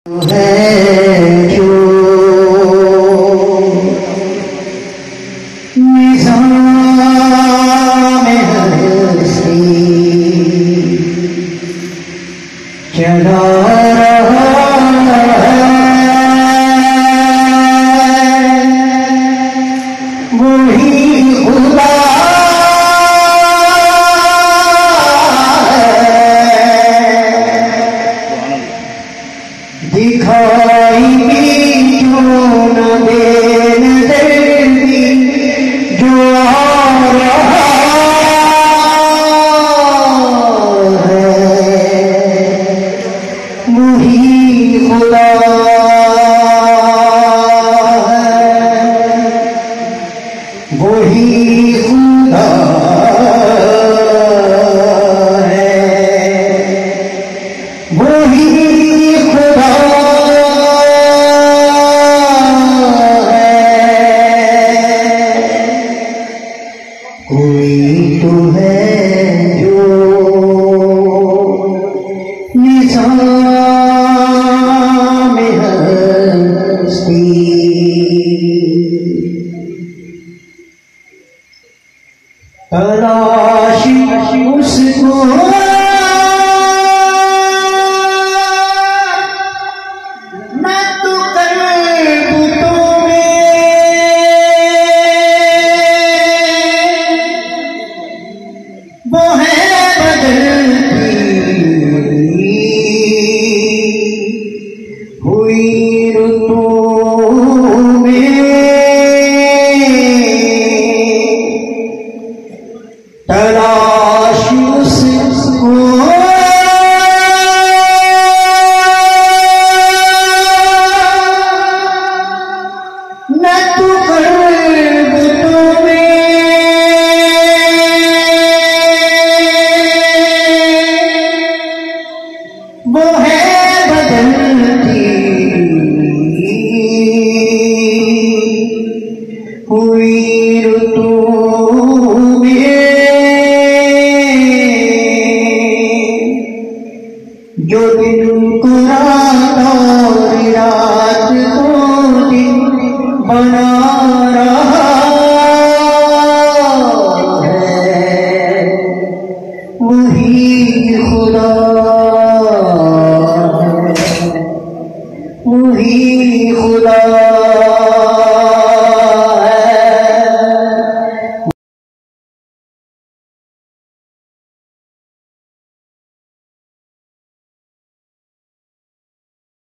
है जो निज़ाम हस्ती चला रहा है वही खुदा दिखाई भी क्यों न दे नजर भी जो आ रहा है वही खुदा है वही खुदा है वही खुदा कोई तो है जो निज़ाम हस्ती तलाश उसको